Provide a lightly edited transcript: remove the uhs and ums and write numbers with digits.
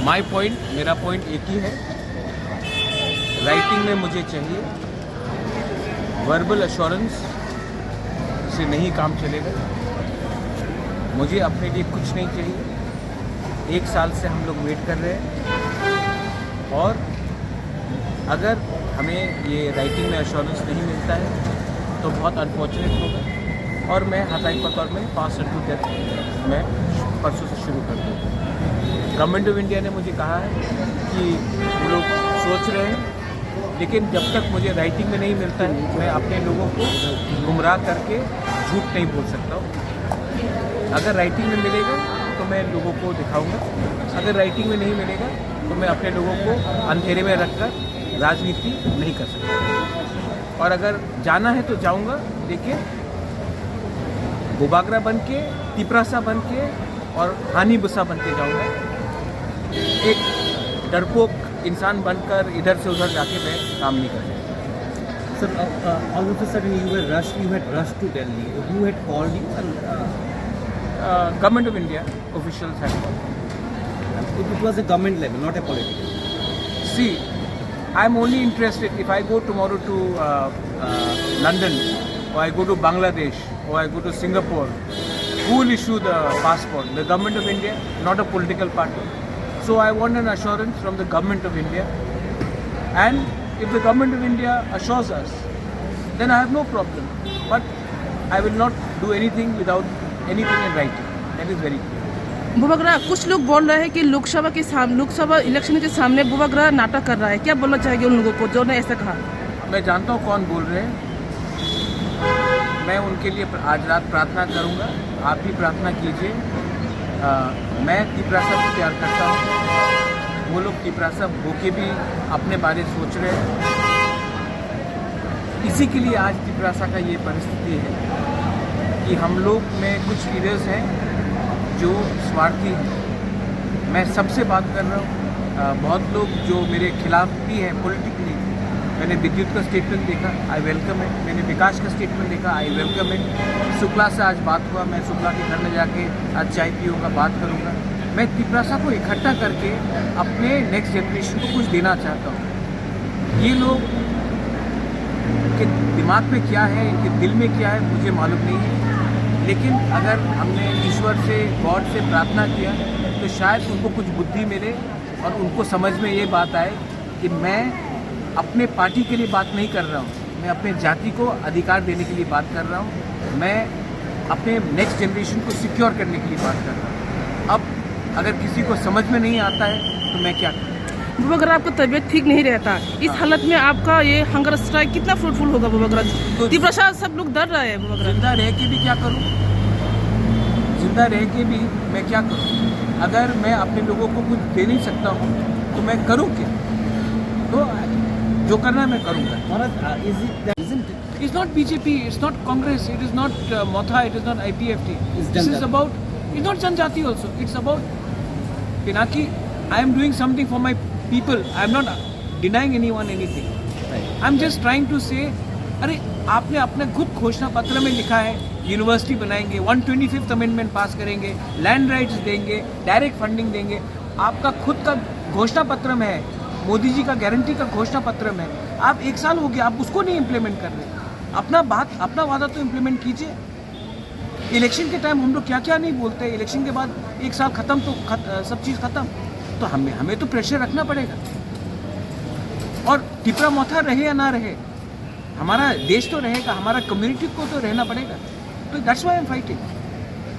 मेरा पॉइंट एक ही है, राइटिंग में मुझे चाहिए, वर्बल एश्योरेंस से नहीं काम चलेगा। मुझे अपने लिए कुछ नहीं चाहिए। 1 साल से हम लोग वेट कर रहे हैं और अगर हमें ये राइटिंग में एश्योरेंस नहीं मिलता है तो बहुत अनफॉर्चुनेट होगा और मैं हताई पतौर में पास टू डेथ मैं परसों से शुरू कर दूँगा। गवर्नमेंट ऑफ इंडिया ने मुझे कहा है कि वो लोग सोच रहे हैं, लेकिन जब तक मुझे राइटिंग में नहीं मिलता है मैं अपने लोगों को गुमराह करके झूठ नहीं बोल सकता हूँ। अगर राइटिंग में मिलेगा तो मैं लोगों को दिखाऊंगा, अगर राइटिंग में नहीं मिलेगा तो मैं अपने लोगों को अंधेरे में रखकर राजनीति नहीं कर सकता। और अगर जाना है तो जाऊंगा, लेकिन बुबागरा बन के, तिपरासा बन के और हानी बुसा बन के जाऊंगा। एक डरपोक इंसान बनकर इधर से उधर जाके मैं काम नहीं कर सकता। Sir, all of a sudden you had rushed to Delhi. Who had called you? And, Government of India officials have called. it was a government level, not a political. See, I'm only interested if I go tomorrow to London, or I go to Bangladesh, or I go to Singapore, who will issue the passport? The government of India, not a political party. So I want an assurance from the government of India, and if the government of India assures us, then I have no problem. But I will not do anything without anything in writing. That is very clear. Bubagra, कुछ लोग बोल रहे हैं कि Lok Sabha election के सामने बुबागरा नाटक कर रहा है। क्या बोलना चाहेंगे उन लोगों को जो ने ऐसा कहा? मैं जानता हूँ कौन बोल रहे हैं। मैं उनके लिए आज रात प्रार्थना करूँगा, आप भी प्रार्थना कीजिए। मैं तिपरासा को प्यार करता हूँ, वो लोग तिपरासा होके भी अपने बारे सोच रहे हैं। इसी के लिए आज तिपरासा का ये परिस्थिति है कि हम लोग में कुछ लीडर्स हैं जो स्वार्थी हैं। मैं सबसे बात कर रहा हूँ। बहुत लोग जो मेरे खिलाफ भी हैं पॉलिटिकली। मैंने विद्युत का स्टेटमेंट देखा, आई वेलकम इट। मैंने विकास का स्टेटमेंट देखा, आई वेलकम इट। शुक्ला से आज बात हुआ, मैं शुक्ला के घर में जाके आज चाय पीऊँगा, बात करूँगा। मैं तिपरासा को इकट्ठा करके अपने नेक्स्ट जनरेशन को कुछ देना चाहता हूँ। ये लोग के दिमाग में क्या है, इनके दिल में क्या है, मुझे मालूम नहीं है। लेकिन अगर हमने ईश्वर से, गॉड से प्रार्थना किया तो शायद उनको कुछ बुद्धि मिले और उनको समझ में ये बात आए कि मैं अपने पार्टी के लिए बात नहीं कर रहा हूँ, मैं अपने जाति को अधिकार देने के लिए बात कर रहा हूँ, मैं अपने नेक्स्ट जनरेशन को सिक्योर करने के लिए बात कर रहा हूँ। अब अगर किसी को समझ में नहीं आता है तो मैं क्या करूँ? बुबागरा, आपका तबीयत ठीक नहीं रहता, इस हालत में आपका ये हंगर स्ट्राइक कितना फ्रूटफुल होगा बुबागरा? तिपरासा सब लोग डर रहे हैं बुबागरा। जिंदा रह के भी क्या करूँ? जिंदा रह के भी मैं क्या करूँ? अगर मैं अपने लोगों को कुछ दे नहीं सकता हूँ तो मैं करूँ क्या? तो जो करना है मैं करूँगा। It's not BJP, it's not Congress, it is not Motha, it is not IPFT. This is about, it's not Janjati also. It's about Pinaki. I am doing something for my people. I am not denying anyone anything. I am just trying to say, अरे आपने अपने खुद घोषणा पत्र में लिखा है university बनाएंगे, 125th अमेंडमेंट पास करेंगे, लैंड राइट्स देंगे, डायरेक्ट फंडिंग देंगे। आपका खुद का घोषणा पत्र में है, मोदी जी का गारंटी का घोषणा पत्र में। आप 1 साल हो गया, आप उसको नहीं इम्प्लीमेंट कर रहे। अपना वादा तो इम्प्लीमेंट कीजिए। इलेक्शन के टाइम हम लोग क्या क्या नहीं बोलते, इलेक्शन के बाद 1 साल खत्म तो सब चीज़ खत्म। तो हमें तो प्रेशर रखना पड़ेगा। और टिपरा मोथा रहे या ना रहे, हमारा देश तो रहेगा, हमारा कम्युनिटी को तो रहना पड़ेगा। तो that's why I am fighting.